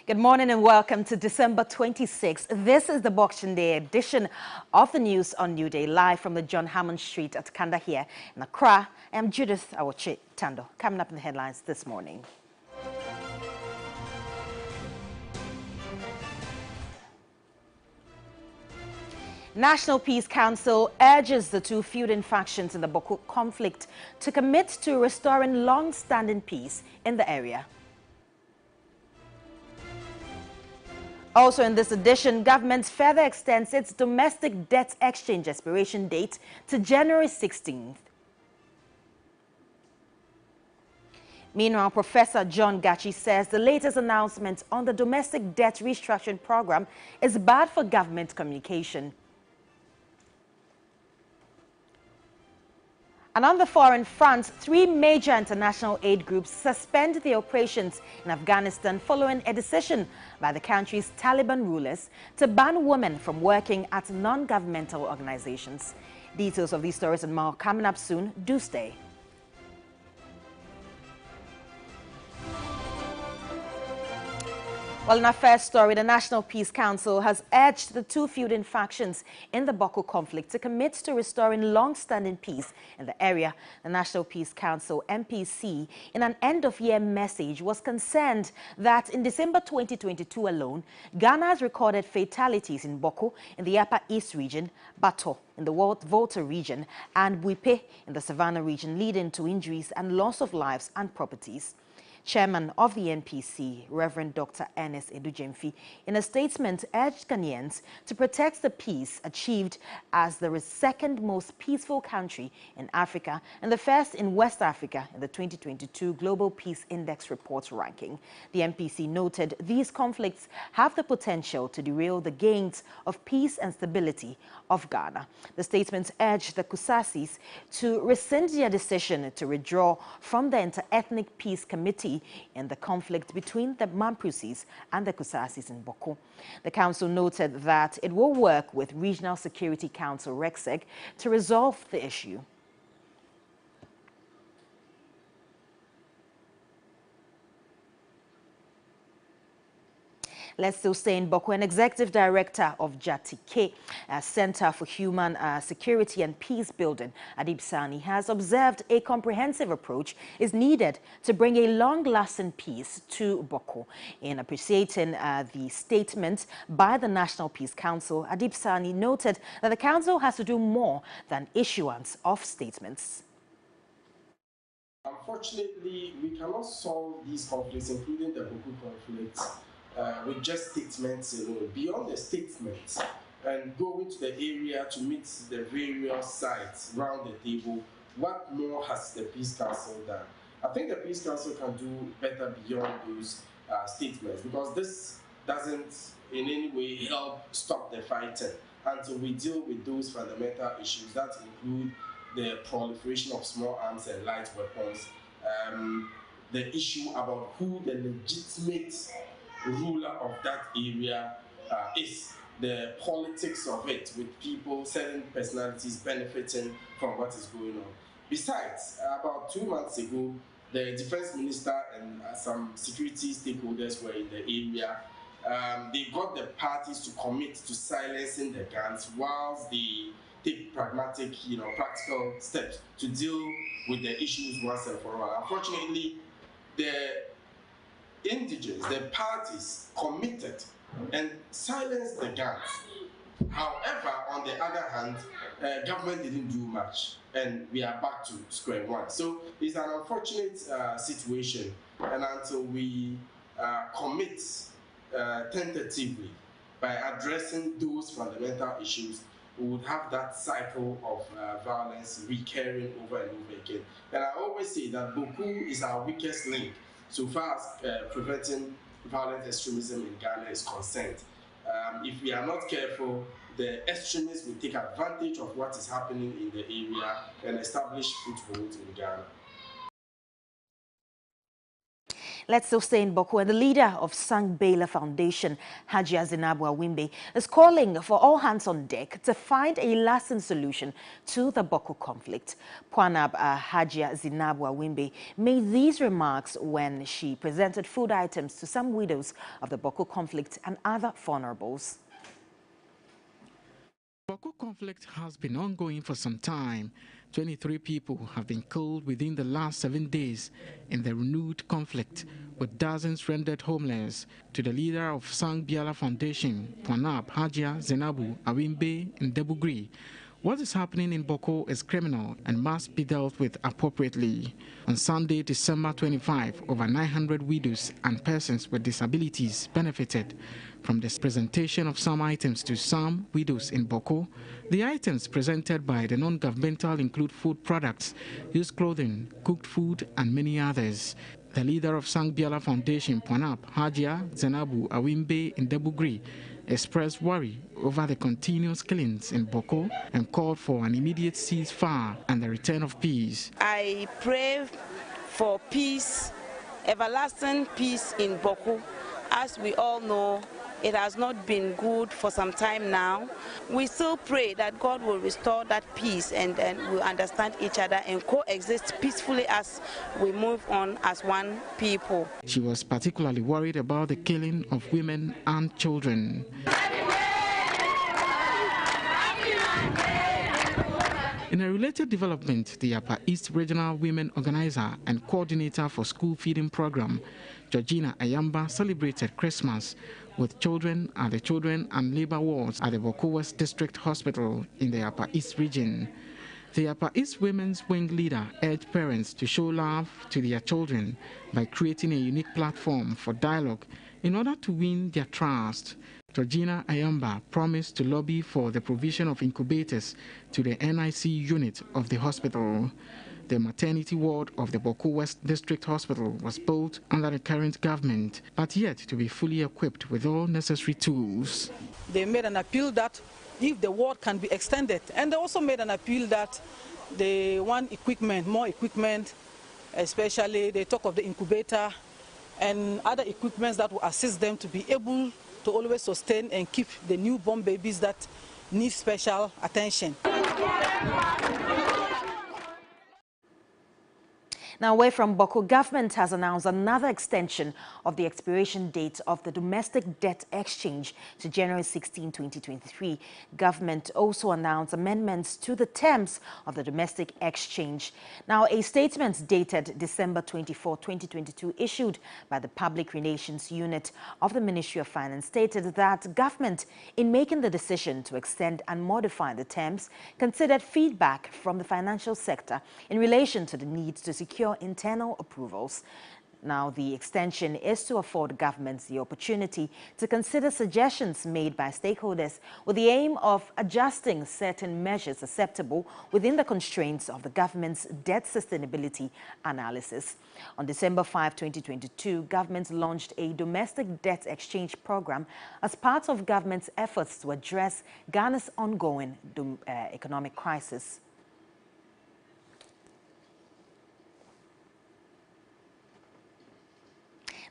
Good morning and welcome to December 26th. This is the Boxing Day edition of the news on New Day, live from the John Hammond Street at Kanda here in Accra. I'm Judith Awoche Tando. Coming up in the headlines this morning. National Peace Council urges the two feuding factions in the Boko conflict to commit to restoring long-standing peace in the area. Also in this edition, government further extends its domestic debt exchange expiration date to January 16th. Meanwhile, Professor John Gachi says the latest announcement on the domestic debt restructuring program is bad for government communication. And on the foreign front, three major international aid groups suspend their operations in Afghanistan following a decision by the country's Taliban rulers to ban women from working at non-governmental organizations. Details of these stories and more coming up soon. Do stay. Well, in our first story, the National Peace Council has urged the two feuding factions in the Boko conflict to commit to restoring long-standing peace in the area. The National Peace Council, NPC, in an end-of-year message, was concerned that in December 2022 alone, Ghana has recorded fatalities in Boko in the Upper East region, Bato in the Volta region, and Buipe in the Savannah region, leading to injuries and loss of lives and properties. Chairman of the NPC, Reverend Dr. Ernest Edujemfi, in a statement urged Ghanaians to protect the peace achieved as the second most peaceful country in Africa and the first in West Africa in the 2022 Global Peace Index report ranking. The NPC noted these conflicts have the potential to derail the gains of peace and stability of Ghana. The statement urged the Kusasis to rescind their decision to withdraw from the Inter-Ethnic Peace Committee in the conflict between the Mampusis and the Kusasis in Boko. The council noted that it will work with Regional Security Council RECSEC to resolve the issue. Let's still stay in Boko. An executive director of Jatike Center for Human Security and Peace Building, Adib Sani, has observed a comprehensive approach is needed to bring a long-lasting peace to Boko. In appreciating the statement by the National Peace Council, Adib Sani noted that the council has to do more than issuance of statements. Unfortunately, we cannot solve these conflicts, including the Boko conflict, with just statements alone. Beyond the statements and going to the area to meet the various sides around the table, what more has the Peace Council done? I think the Peace Council can do better beyond those statements, because this doesn't in any way help stop the fighting until we deal with those fundamental issues that include the proliferation of small arms and light weapons, the issue about who the legitimate ruler of that area is, the politics of it, with people, certain personalities benefiting from what is going on. Besides, about 2 months ago, the defense minister and some security stakeholders were in the area. They got the parties to commit to silencing the guns whilst they take pragmatic, practical steps to deal with the issues once and for all. Unfortunately, the indigents, the parties committed and silenced the guns. However, on the other hand, government didn't do much, and we are back to square one. So it's an unfortunate situation, and until we commit tentatively by addressing those fundamental issues, we would have that cycle of violence recurring over and over again. And I always say that Boko is our weakest link so far as preventing violent extremism in Ghana is concerned. If we are not careful, the extremists will take advantage of what is happening in the area and establish footholds in Ghana. Let's still stay in Boko, and the leader of Sang Bela Foundation, Hajia Zainabu Awimbe, is calling for all hands on deck to find a lasting solution to the Boko conflict. Pwanab Hajia Zainabu Awimbe made these remarks when she presented food items to some widows of the Boko conflict and other vulnerables. Boko conflict has been ongoing for some time. 23 people have been killed within the last 7 days in the renewed conflict, with dozens rendered homeless. To the leader of Sang Bela Foundation, Pwanab Hajia Zainabu Awimbe Ndebugri, what is happening in Boko is criminal and must be dealt with appropriately. On Sunday, December 25, over 900 widows and persons with disabilities benefited from this presentation of some items to some widows in Boko. The items presented by the non-governmental include food products, used clothing, cooked food, and many others. The leader of Sang Bela Foundation, Pwanab Hajia Zainabu Awimbe Ndebugri, expressed worry over the continuous killings in Boko and called for an immediate ceasefire and the return of peace. I pray for peace, everlasting peace in Boko. As we all know, it has not been good for some time now. We still pray that God will restore that peace and we'll understand each other and coexist peacefully as we move on as one people. She was particularly worried about the killing of women and children. In a related development, the Upper East Regional Women Organizer and Coordinator for School Feeding Program, Georgina Ayamba, celebrated Christmas with children at the Children and Labor Wards at the Boko West District Hospital in the Upper East region. The Upper East Women's Wing leader urged parents to show love to their children by creating a unique platform for dialogue in order to win their trust. Georgina Ayamba promised to lobby for the provision of incubators to the NIC unit of the hospital. The maternity ward of the Boko West District Hospital was built under the current government, but yet to be fully equipped with all necessary tools. They made an appeal that if the ward can be extended, and they also made an appeal that they want equipment, more equipment, especially they talk of the incubator and other equipments that will assist them to be able to always sustain and keep the newborn babies that need special attention. Now, away from Boko, government has announced another extension of the expiration date of the domestic debt exchange to January 16, 2023. Government also announced amendments to the terms of the domestic exchange. Now, a statement dated December 24, 2022, issued by the Public Relations Unit of the Ministry of Finance, stated that government, in making the decision to extend and modify the terms, considered feedback from the financial sector in relation to the need to secure internal approvals. Now, the extension is to afford governments the opportunity to consider suggestions made by stakeholders with the aim of adjusting certain measures acceptable within the constraints of the government's debt sustainability analysis. On December 5, 2022, government launched a domestic debt exchange program as part of government's efforts to address Ghana's ongoing economic crisis.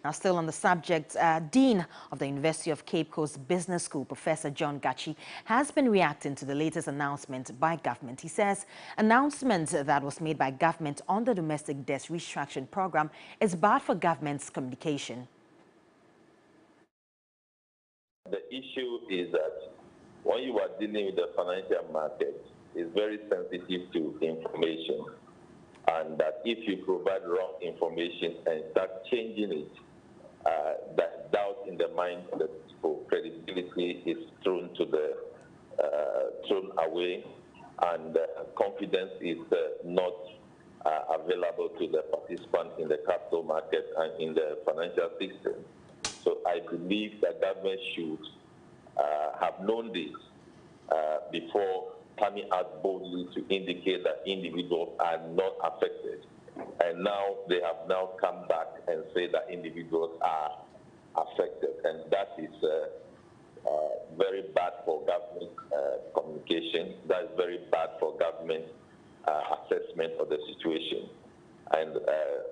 Now, still on the subject, Dean of the University of Cape Coast Business School, Professor John Gachi, has been reacting to the latest announcement by government. He says announcement that was made by government on the domestic debt restructuring program is bad for government's communication. The issue is that when you are dealing with the financial market, it's very sensitive to information, and that if you provide wrong information and start changing it, that doubt in the mind of the people, credibility is thrown away, and confidence is not available to the participants in the capital market and in the financial system. So I believe that government should have known this before coming out boldly to indicate that individuals are not affected. And now they have now come back and say that individuals are affected. And that is very bad for government communication. That is very bad for government assessment of the situation. And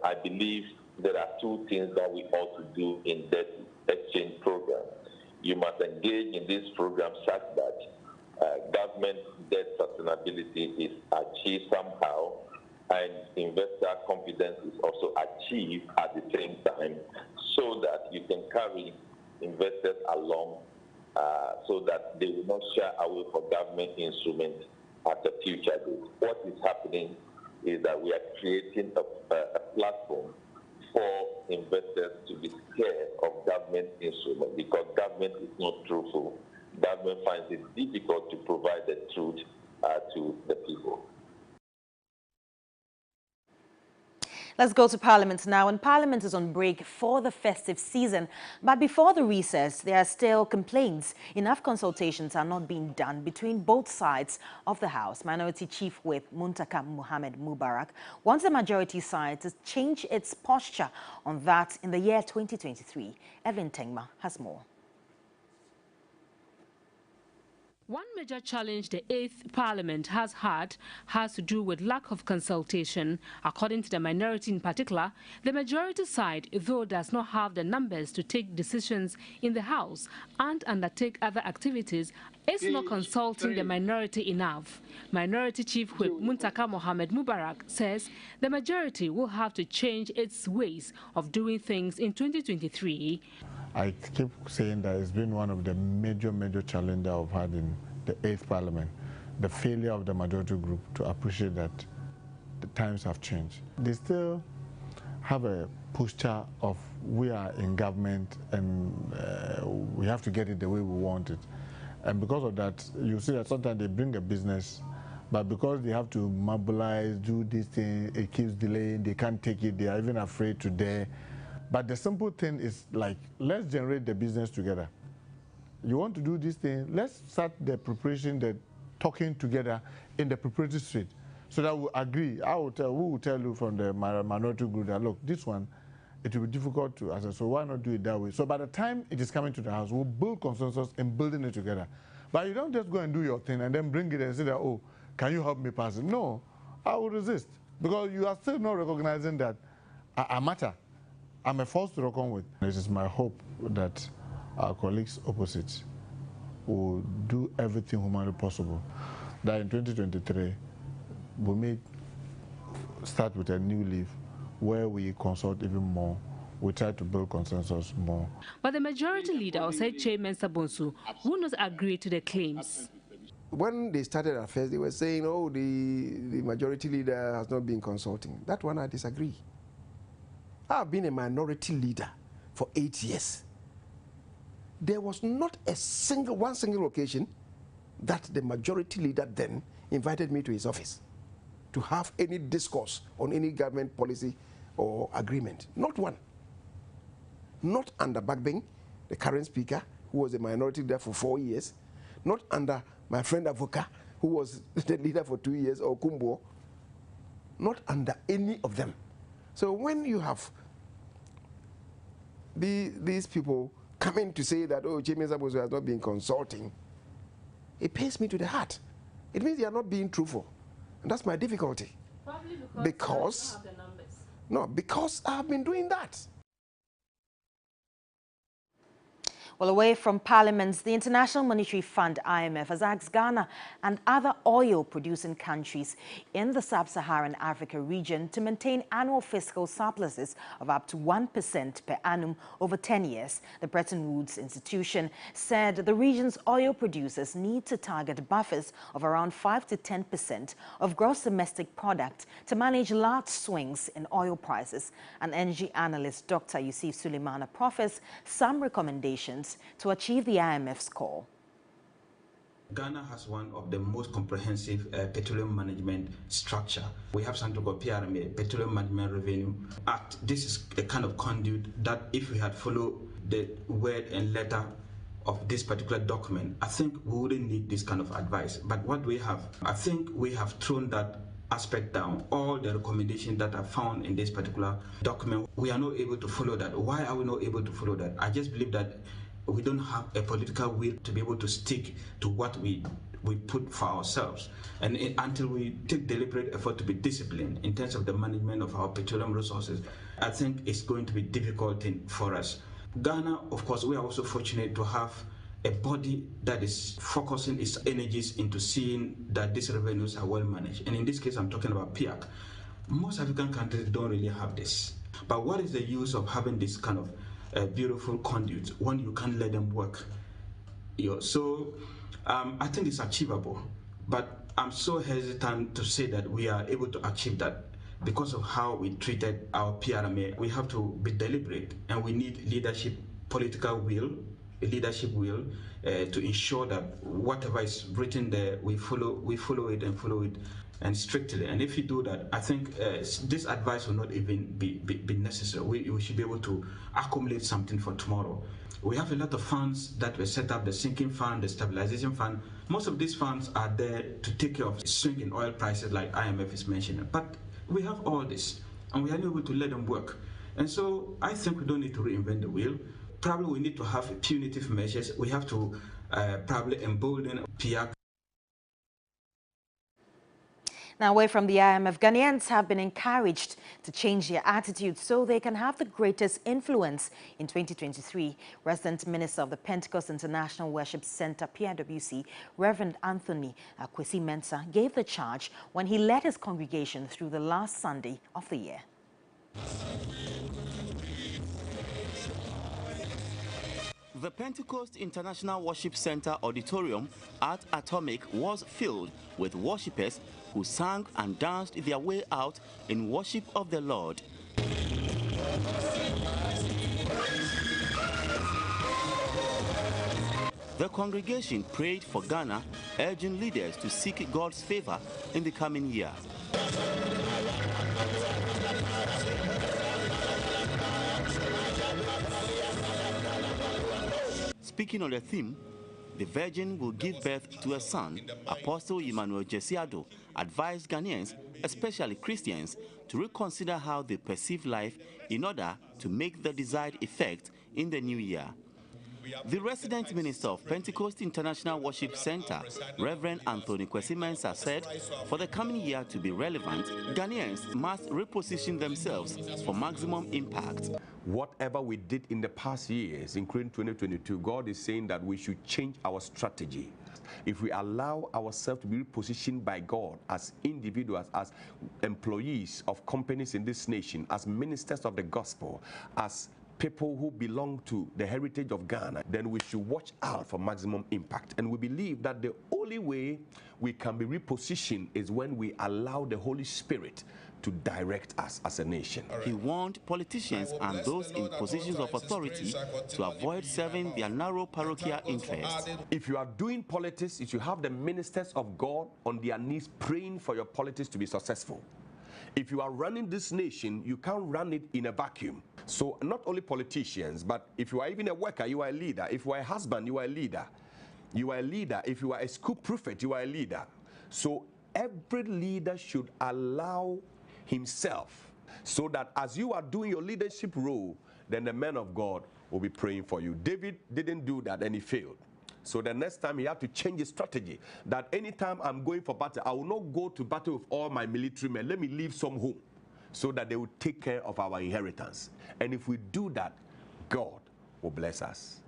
I believe there are two things that we ought to do in debt exchange program. You must engage in this program such that government debt sustainability is achieved somehow, and investor confidence is also achieved at the same time, so that you can carry investors along so that they will not shy away from government instruments at a future date. What is happening is that we are creating a platform for investors to be scared of government instruments because government is not truthful. Government finds it difficult to provide the truth to the people. Let's go to Parliament now, and Parliament is on break for the festive season. But before the recess, there are still complaints. Enough consultations are not being done between both sides of the House. Minority Chief Whip Muntaka Mohamed Mubarak wants the majority side to change its posture on that in the year 2023. Evan Tengma has more. One major challenge the 8th Parliament has had has to do with lack of consultation. According to the minority in particular, the majority side, though does not have the numbers to take decisions in the House and undertake other activities, is not consulting the minority enough. Minority Chief Whip Muntaka Mohamed Mubarak says the majority will have to change its ways of doing things in 2023. I keep saying that it's been one of the major challenges I've had in the 8th Parliament, the failure of the majority group to appreciate that the times have changed. They still have a posture of we are in government and we have to get it the way we want it. And because of that, you see that sometimes they bring a business, but because they have to mobilize, do this thing, it keeps delaying, they can't take it, they are even afraid to dare. But the simple thing is like, let's generate the business together. You want to do this thing, let's start the preparation, the talking together in the preparatory stage so that we agree. We will tell you from the minority group that, look, this one, it will be difficult to assess, so why not do it that way? So by the time it is coming to the House, we'll build consensus in building it together. But you don't just go and do your thing and then bring it and say that, oh, can you help me pass it? No, I will resist because you are still not recognizing that I matter. I'm a force to reckon with. It is my hope that our colleagues opposite will do everything humanly possible, that in 2023 we may start with a new leaf where we consult even more, we try to build consensus more. But the majority leader, Osei Chairman Sabonsu, will not agree to the claims. When they started at first, they were saying, oh, the majority leader has not been consulting. That one I disagree. I've been a minority leader for 8 years. There was not one single occasion that the majority leader then invited me to his office to have any discourse on any government policy or agreement. Not one. Not under Bagbeng, the current speaker, who was a minority leader for 4 years. Not under my friend Avoka, who was the leader for 2 years, or Kumbo. Not under any of them. So when you have these people coming to say that, oh, James Abozo has not been consulting, it pains me to the heart. It means they are not being truthful. And that's my difficulty. Probably because you don't have the numbers. No, because I have been doing that. Well, away from parliaments, the International Monetary Fund, IMF, has asked Ghana and other oil-producing countries in the sub-Saharan Africa region to maintain annual fiscal surpluses of up to 1% per annum over 10 years. The Bretton Woods institution said the region's oil producers need to target buffers of around 5 to 10% of gross domestic product to manage large swings in oil prices. An energy analyst, Dr. Yusuf Suleimana, proffers some recommendations to achieve the IMF's call. Ghana has one of the most comprehensive petroleum management structure. We have something called PRMA, Petroleum Management Revenue Act. This is a kind of conduit that if we had followed the word and letter of this particular document, I think we wouldn't need this kind of advice. But what we have, I think we have thrown that aspect down. All the recommendations that are found in this particular document, we are not able to follow that. Why are we not able to follow that? I just believe that we don't have a political will to be able to stick to what we put for ourselves. And until we take deliberate effort to be disciplined in terms of the management of our petroleum resources, I think it's going to be difficult for us. Ghana, of course, we are also fortunate to have a body that is focusing its energies into seeing that these revenues are well managed. And in this case, I'm talking about PIAC. Most African countries don't really have this. But what is the use of having this kind of beautiful conduit when you can't let them work? So I think it's achievable. But I'm so hesitant to say that we are able to achieve that because of how we treated our PRMA. We have to be deliberate, and we need leadership, political will, to ensure that whatever is written there, we follow it and strictly. And if you do that, I think this advice will not even be necessary. We should be able to accumulate something for tomorrow. We have a lot of funds that were set up, the sinking fund, the stabilization fund. Most of these funds are there to take care of swing in oil prices like IMF is mentioning. But we have all this, and we are not able to let them work. And so I think we don't need to reinvent the wheel. Probably we need to have punitive measures. We have to probably embolden PIAC. Now, away from the IMF, Ghanaians have been encouraged to change their attitudes so they can have the greatest influence in 2023. Resident Minister of the Pentecost International Worship Center, PIWC, Reverend Anthony Kwesi Mensah, gave the charge when he led his congregation through the last Sunday of the year. The Pentecost International Worship Center auditorium at Atomic was filled with worshippers who sang and danced their way out in worship of the Lord. The congregation prayed for Ghana, urging leaders to seek God's favor in the coming year. Speaking on the theme, the Virgin will give birth to a son, Apostle Emmanuel Jesiado advised Ghanaians, especially Christians, to reconsider how they perceive life in order to make the desired effect in the new year. The resident minister of Pentecost International Worship Center, Reverend Anthony Kwesi Mensah, said for the coming year to be relevant, Ghanaians must reposition themselves for maximum impact. Whatever we did in the past years, including 2022, God is saying that we should change our strategy. If we allow ourselves to be repositioned by God as individuals, as employees of companies in this nation, as ministers of the gospel, as people who belong to the heritage of Ghana, then we should watch out for maximum impact. And we believe that the only way we can be repositioned is when we allow the Holy Spirit to direct us as a nation. He warned politicians and those in positions of authority to avoid serving their narrow parochial interests. If you are doing politics, you should have the ministers of God on their knees praying for your politics to be successful. If you are running this nation, you can't run it in a vacuum. So not only politicians, but if you are even a worker, you are a leader. If you are a husband, you are a leader. You are a leader. If you are a school prefect, you are a leader. So every leader should allow himself so that as you are doing your leadership role, then the men of God will be praying for you. David didn't do that and he failed. So the next time he had to change his strategy, that anytime I'm going for battle, I will not go to battle with all my military men. Let me leave some home so that they will take care of our inheritance. And if we do that, God will bless us.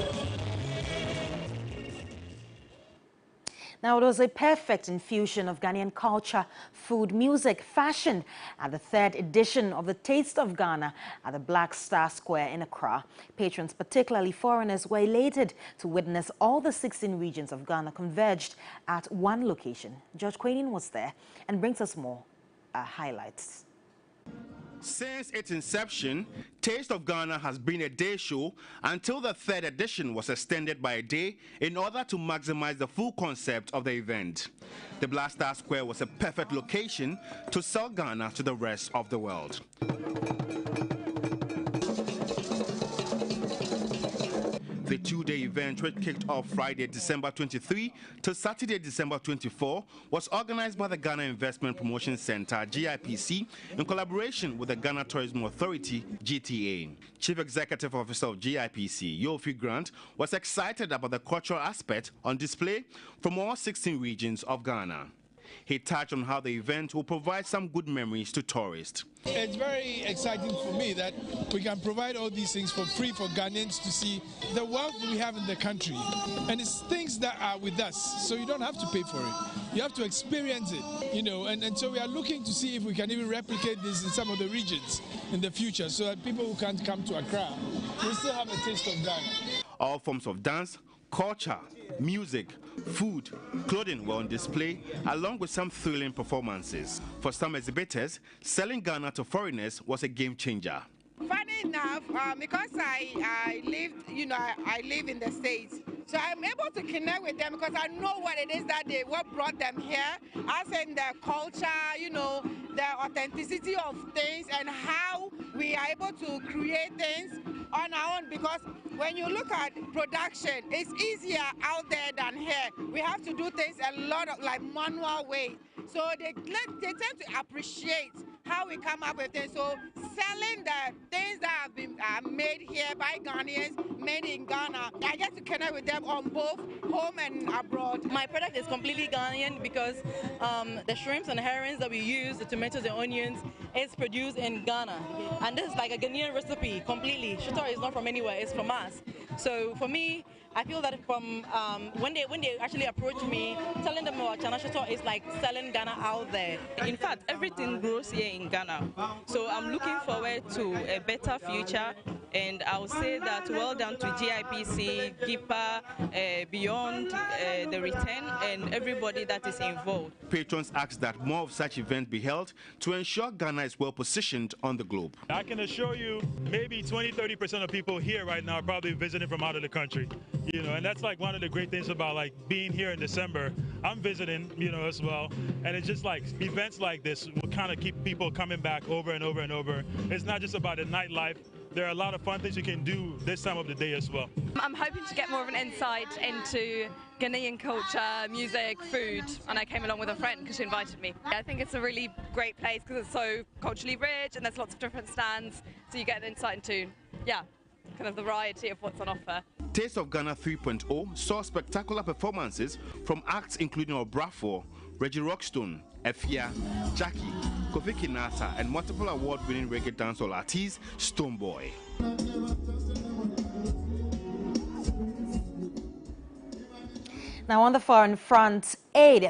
Now, it was a perfect infusion of Ghanaian culture, food, music, fashion at the third edition of the Taste of Ghana at the Black Star Square in Accra. Patrons, particularly foreigners, were elated to witness all the 16 regions of Ghana converged at one location. George Quainin was there and brings us more highlights. Since its inception, Taste of Ghana has been a day show until the third edition was extended by a day in order to maximize the full concept of the event. The Black Star Square was a perfect location to sell Ghana to the rest of the world. The two-day event, which kicked off Friday, December 23 to Saturday, December 24, was organized by the Ghana Investment Promotion Center, GIPC, in collaboration with the Ghana Tourism Authority, GTA. Chief Executive Officer of GIPC, Yofi Grant, was excited about the cultural aspect on display from all 16 regions of Ghana. He touched on how the event will provide some good memories to tourists. It's very exciting for me that we can provide all these things for free for Ghanaians to see the wealth we have in the country. And it's things that are with us, so you don't have to pay for it. You have to experience it, you know, and so we are looking to see if we can even replicate this in some of the regions in the future so that people who can't come to Accra will still have a taste of Ghana. All forms of dance, culture, music, food, clothing were on display, along with some thrilling performances. For some exhibitors, selling Ghana to foreigners was a game changer. Funny enough, because I live in the States, so I'm able to connect with them because I know what it is what brought them here, as in their culture, you know, the authenticity of things and how we are able to create things on our own, because when you look at production, it's easier out there than here. We have to do things a lot of like manual way. So they tend to appreciate how we come up with things. So selling the things that have been made here by Ghanaians, made in Ghana, I get to connect with them on both home and abroad. My product is completely Ghanaian because the shrimps and herrings that we use, the tomatoes and onions, is produced in Ghana. And this is like a Ghanaian recipe completely. Shito is not from anywhere, it's from us. So for me, I feel that from when they actually approach me, telling them about Chana Shito is like selling Ghana out there. In fact, everything grows here in Ghana. So I'm looking forward to a better future, and I'll say that well done to GIPC, GIPA, Beyond the Return, and everybody that is involved. Patrons asked that more of such events be held to ensure Ghana is well positioned on the globe. I can assure you maybe 20–30% of people here right now are probably visiting from out of the country. You know, and that's like one of the great things about like being here in December. I'm visiting, you know, as well, and it's just like events like this will kind of keep people coming back over and over and over. It's not just about the nightlife. There are a lot of fun things you can do this time of the day as well. I'm hoping to get more of an insight into Ghanaian culture, music, food, and I came along with a friend because she invited me. I think it's a really great place because it's so culturally rich and there's lots of different stands, so you get an insight into, yeah, kind of the variety of what's on offer. Taste of Ghana 3.0 saw spectacular performances from acts including Obrafo, Reggie Rockstone, Efia, Jackie, Kofi Kinata, and multiple award-winning reggae dancehall artist Stonebwoy. Now, on the foreign front,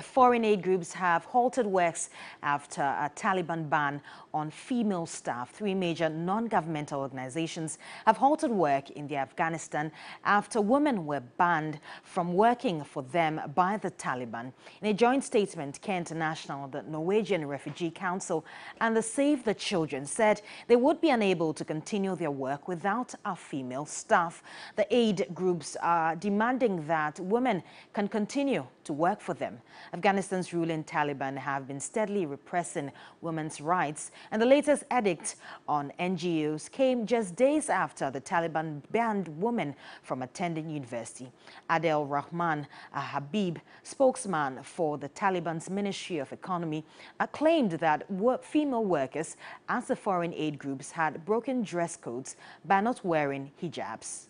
foreign aid groups have halted works after a Taliban ban on female staff. 3 major non-governmental organizations have halted work in Afghanistan after women were banned from working for them by the Taliban. In a joint statement, Care International, the Norwegian Refugee Council, and the Save the Children said they would be unable to continue their work without our female staff. The aid groups are demanding that women can continue to work for them. Afghanistan's ruling Taliban have been steadily repressing women's rights, and the latest edict on NGOs came just days after the Taliban banned women from attending university. Adel Rahman Habib, spokesman for the Taliban's Ministry of Economy, claimed that female workers, as the foreign aid groups, had broken dress codes by not wearing hijabs.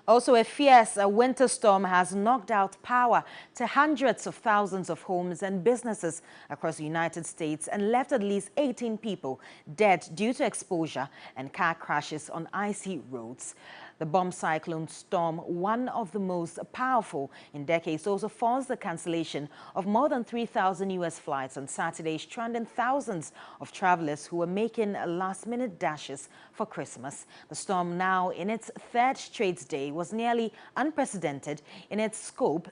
Also, a fierce winter storm has knocked out power to hundreds of thousands of homes and businesses across the United States and left at least 18 people dead due to exposure and car crashes on icy roads. The bomb cyclone storm, one of the most powerful in decades, also forced the cancellation of more than 3,000 U.S. flights on Saturday, stranding thousands of travelers who were making last-minute dashes for Christmas. The storm, now in its 3rd straight day, was nearly unprecedented in its scope,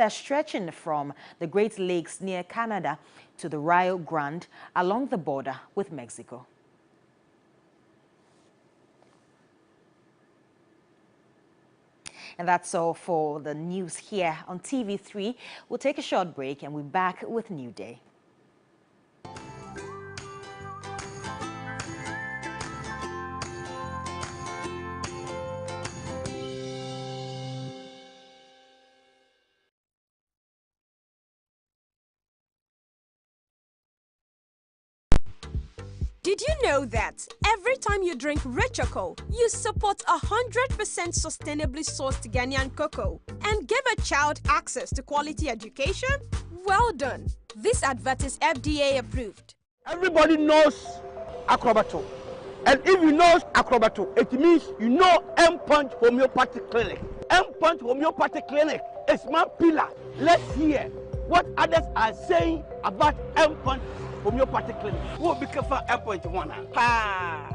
stretching from the Great Lakes near Canada to the Rio Grande along the border with Mexico. And that's all for the news here on TV3. We'll take a short break and we're back with New Day. Did you know that every time you drink Rich Cocoa, you support 100% sustainably sourced Ghanaian cocoa and give a child access to quality education? Well done. This advert is FDA approved. Everybody knows Acrobato. And if you know Acrobato, it means you know M-Punch Homeopathic Clinic. M-Punch Homeopathic Clinic is my pillar. Let's hear what others are saying about M-Punch Homeopathic Clinic. Who be careful M-Punch one? Pa.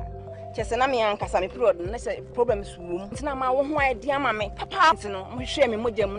Chesena me ankasa me problem na say problem is wom. Ntina ma wo ho idea ma me. Papa, ntino mo hwe me mogya mu.